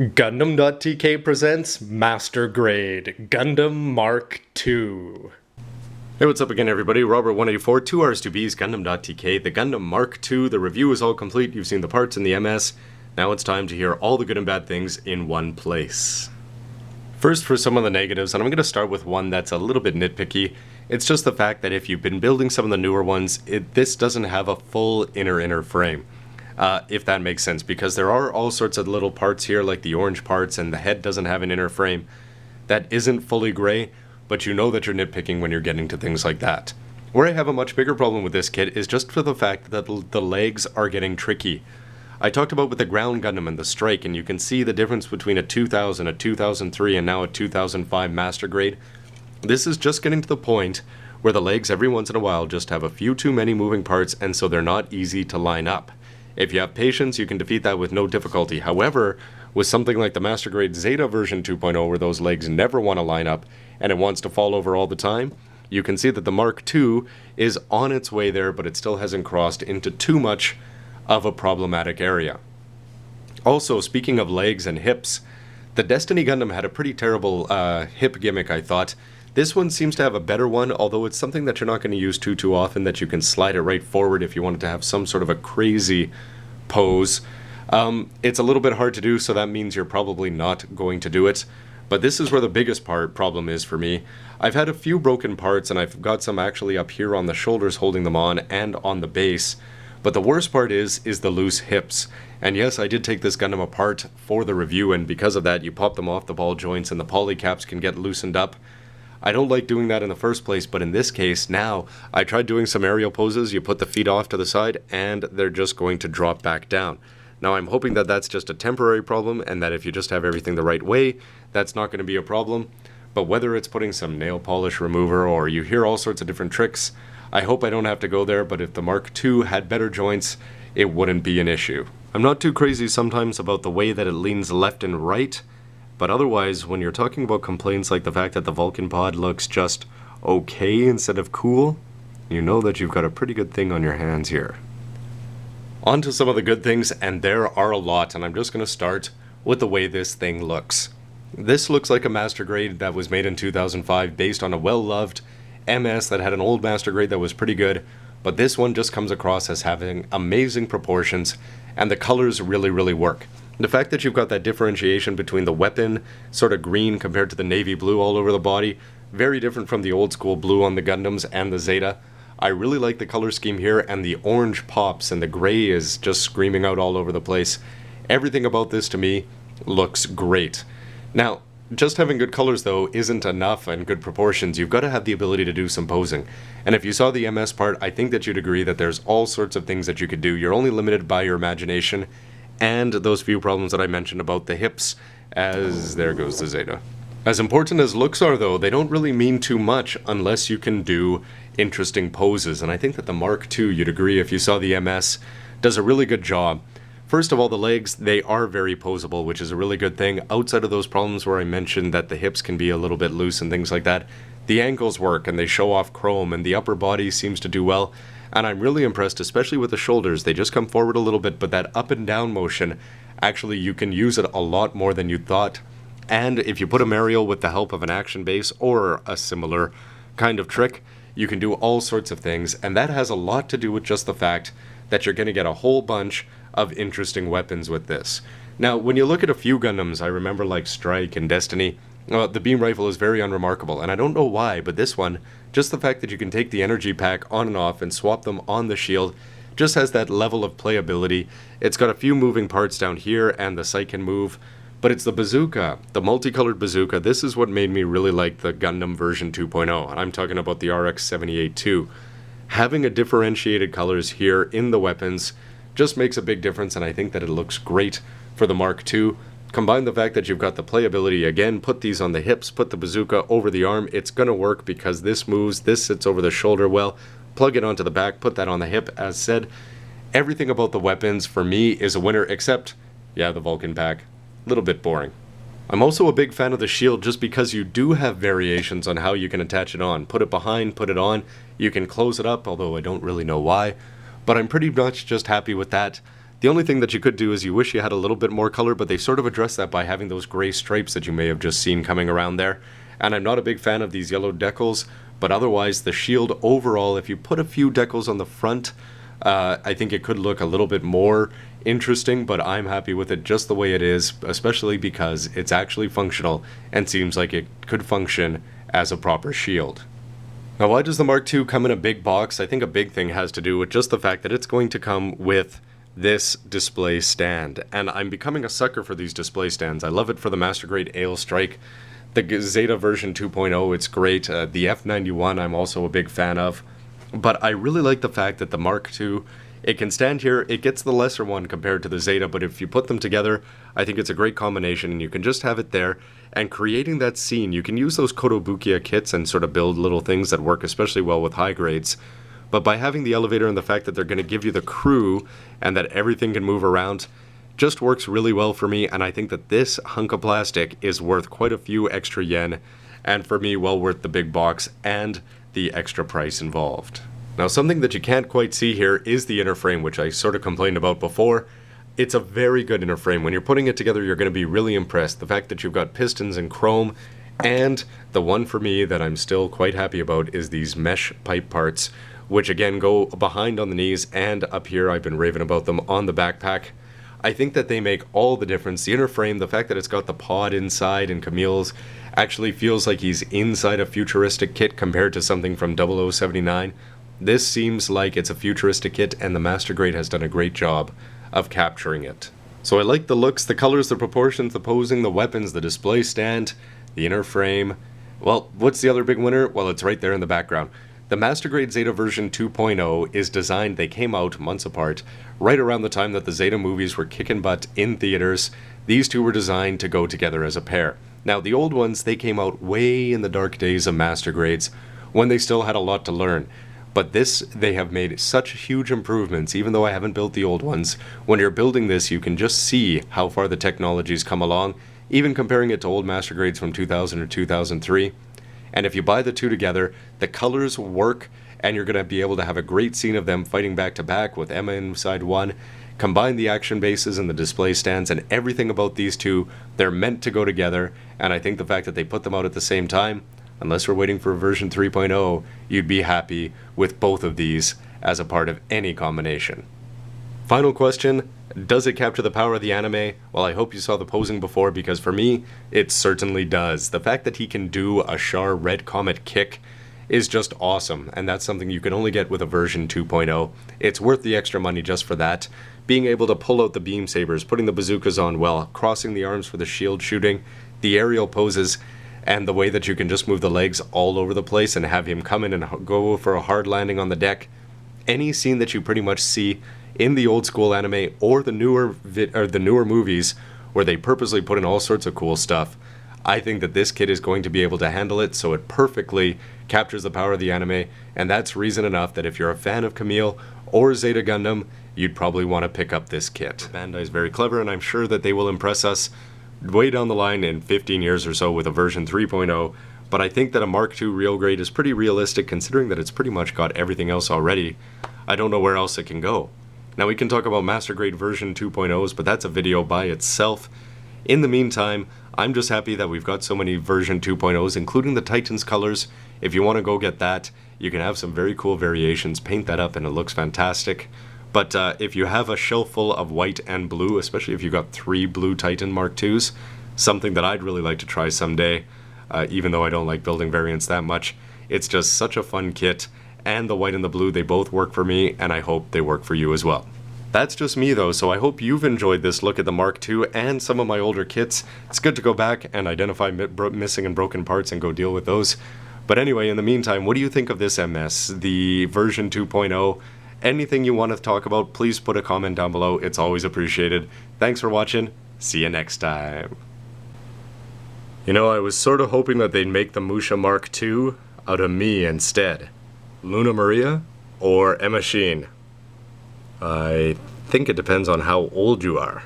Gundam.tk presents Master Grade Gundam Mk-II. Hey, what's up again, everybody? Robert184, 2Rs2Bs, Gundam.tk, the Gundam Mk-II. The review is all complete. You've seen the parts in the MS. Now it's time to hear all the good and bad things in one place. First, for some of the negatives, and I'm going to start with one that's a little bit nitpicky. It's just the fact that if you've been building some of the newer ones, this doesn't have a full inner frame. If that makes sense, because there are all sorts of little parts here, like the orange parts, and the head doesn't have an inner frame that isn't fully gray, but you know that you're nitpicking when you're getting to things like that. Where I have a much bigger problem with this kit is just for the fact that the legs are getting tricky. I talked about with the ground Gundam and the Strike, and you can see the difference between a 2000, a 2003, and now a 2005 Master Grade. This is just getting to the point where the legs every once in a while just have a few too many moving parts, and so they're not easy to line up. If you have patience, you can defeat that with no difficulty. However, with something like the Master Grade Zeta version 2.0, where those legs never want to line up and it wants to fall over all the time, you can see that the Mk-II is on its way there, but it still hasn't crossed into too much of a problematic area. Also, speaking of legs and hips, the Destiny Gundam had a pretty terrible hip gimmick, I thought. This one seems to have a better one, although it's something that you're not going to use too often, that you can slide it right forward if you wanted to have some sort of a crazy pose. It's a little bit hard to do, so that means you're probably not going to do it. But this is where the biggest problem is for me. I've had a few broken parts, and I've got some actually up here on the shoulders holding them on, and on the base. But the worst part is the loose hips. And yes, I did take this Gundam apart for the review, and because of that, you pop them off the ball joints and the poly caps can get loosened up. I don't like doing that in the first place, but in this case, now, I tried doing some aerial poses, you put the feet off to the side, and they're just going to drop back down. Now, I'm hoping that that's just a temporary problem, and that if you just have everything the right way, that's not going to be a problem. But whether it's putting some nail polish remover, or you hear all sorts of different tricks, I hope I don't have to go there, but if the Mk-II had better joints, it wouldn't be an issue. I'm not too crazy sometimes about the way that it leans left and right, but otherwise, when you're talking about complaints like the fact that the Vulcan pod looks just okay instead of cool, you know that you've got a pretty good thing on your hands here. On to some of the good things, and there are a lot, and I'm just going to start with the way this thing looks. This looks like a Master Grade that was made in 2005 based on a well-loved MS that had an old Master Grade that was pretty good, but this one just comes across as having amazing proportions, and the colors really work. The fact that you've got that differentiation between the weapon, sort of green compared to the navy blue all over the body, very different from the old school blue on the Gundams and the Zeta. I really like the color scheme here, and the orange pops and the gray is just screaming out all over the place. Everything about this to me looks great. Now, just having good colors though isn't enough and good proportions. You've got to have the ability to do some posing. And if you saw the MS part, I think that you'd agree that there's all sorts of things that you could do. You're only limited by your imagination and those few problems that I mentioned about the hips, as there goes the Zeta. As important as looks are though, they don't really mean too much unless you can do interesting poses, and I think that the Mk-II, you'd agree if you saw the MS, does a really good job. First of all, the legs, they are very posable, which is a really good thing. Outside of those problems where I mentioned that the hips can be a little bit loose and things like that, the ankles work and they show off chrome, and the upper body seems to do well. And I'm really impressed, especially with the shoulders. They just come forward a little bit, but that up and down motion, actually you can use it a lot more than you thought. And if you put a Mariel with the help of an action base or a similar kind of trick, you can do all sorts of things. And that has a lot to do with just the fact that you're going to get a whole bunch of interesting weapons with this. Now, when you look at a few Gundams, I remember like Strike and Destiny, the beam rifle is very unremarkable, and I don't know why, but this one, just the fact that you can take the energy pack on and off and swap them on the shield, just has that level of playability. It's got a few moving parts down here, and the sight can move, but it's the bazooka, the multicolored bazooka. This is what made me really like the Gundam version 2.0, and I'm talking about the RX-178 too. Having a differentiated colors here in the weapons just makes a big difference, and I think that it looks great for the Mk-II. Combine the fact that you've got the playability, again, put these on the hips, put the bazooka over the arm, it's going to work because this moves, this sits over the shoulder well, plug it onto the back, put that on the hip, as said. Everything about the weapons, for me, is a winner, except, yeah, the Vulcan pack. A little bit boring. I'm also a big fan of the shield just because you do have variations on how you can attach it on. Put it behind, put it on, you can close it up, although I don't really know why, but I'm pretty much just happy with that. The only thing that you could do is you wish you had a little bit more color, but they sort of address that by having those gray stripes that you may have just seen coming around there. And I'm not a big fan of these yellow decals, but otherwise the shield overall, if you put a few decals on the front, I think it could look a little bit more interesting, but I'm happy with it just the way it is, especially because it's actually functional and seems like it could function as a proper shield. Now, why does the Mark II come in a big box? I think a big thing has to do with just the fact that it's going to come with this display stand, and I'm becoming a sucker for these display stands. I love it for the Master Grade Ale Strike, the Zeta version 2.0, it's great. The F91 I'm also a big fan of, but I really like the fact that the Mark II, it can stand here. It gets the lesser one compared to the Zeta, but if you put them together, I think it's a great combination, and you can just have it there. And creating that scene, you can use those Kotobukiya kits and sort of build little things that work especially well with high grades. But by having the elevator and the fact that they're going to give you the crew and that everything can move around, just works really well for me. And I think that this hunk of plastic is worth quite a few extra yen, and for me, well worth the big box and the extra price involved. Now, something that you can't quite see here is the inner frame, which I sort of complained about before. It's a very good inner frame. When you're putting it together, you're going to be really impressed. The fact that you've got pistons and chrome, and the one for me that I'm still quite happy about is these mesh pipe parts, which again go behind on the knees and up here. I've been raving about them on the backpack. I think that they make all the difference. The inner frame, the fact that it's got the pod inside, and Camille's actually feels like he's inside a futuristic kit compared to something from 0079. This seems like it's a futuristic kit, and the Master Grade has done a great job of capturing it. So I like the looks, the colors, the proportions, the posing, the weapons, the display stand, the inner frame. Well, what's the other big winner? Well, it's right there in the background. The Master Grade Zeta version 2.0 is designed, they came out months apart, right around the time that the Zeta movies were kicking butt in theaters. These two were designed to go together as a pair. Now, the old ones, they came out way in the dark days of Master Grades, when they still had a lot to learn. But this, they have made such huge improvements, even though I haven't built the old ones. When you're building this, you can just see how far the technology's come along, even comparing it to old Master Grades from 2000 or 2003. And if you buy the two together, the colors work, and you're going to be able to have a great scene of them fighting back to back with Emma inside one. Combine the action bases and the display stands and everything about these two, they're meant to go together, and I think the fact that they put them out at the same time, unless we're waiting for version 3.0, you'd be happy with both of these as a part of any combination. Final question, does it capture the power of the anime? Well, I hope you saw the posing before, because for me, it certainly does. The fact that he can do a Char Red Comet kick is just awesome, and that's something you can only get with a version 2.0. It's worth the extra money just for that. Being able to pull out the beam sabers, putting the bazookas on well, crossing the arms for the shield shooting, the aerial poses, and the way that you can just move the legs all over the place and have him come in and go for a hard landing on the deck. Any scene that you pretty much see in the old school anime or the newer movies where they purposely put in all sorts of cool stuff, I think that this kit is going to be able to handle it, so it perfectly captures the power of the anime, and that's reason enough that if you're a fan of Camille or Zeta Gundam, you'd probably want to pick up this kit. Bandai is very clever, and I'm sure that they will impress us way down the line in 15 years or so with a version 3.0, but I think that a Mark II real grade is pretty realistic considering that it's pretty much got everything else already. I don't know where else it can go. Now we can talk about Master Grade version 2.0s, but that's a video by itself. In the meantime, I'm just happy that we've got so many version 2.0s, including the Titans colors. If you want to go get that, you can have some very cool variations, paint that up, and it looks fantastic. But if you have a shelf full of white and blue, especially if you've got 3 blue Titan Mark IIs, something that I'd really like to try someday, even though I don't like building variants that much, it's just such a fun kit, and the white and the blue, they both work for me, and I hope they work for you as well. That's just me though, so I hope you've enjoyed this look at the Mark II and some of my older kits. It's good to go back and identify missing and broken parts and go deal with those. But anyway, in the meantime, what do you think of this MS, the version 2.0? Anything you want to talk about, please put a comment down below. It's always appreciated. Thanks for watching. See you next time. You know, I was sort of hoping that they'd make the Musha Mark II out of me instead. Luna Maria or Emma Sheen? I think it depends on how old you are.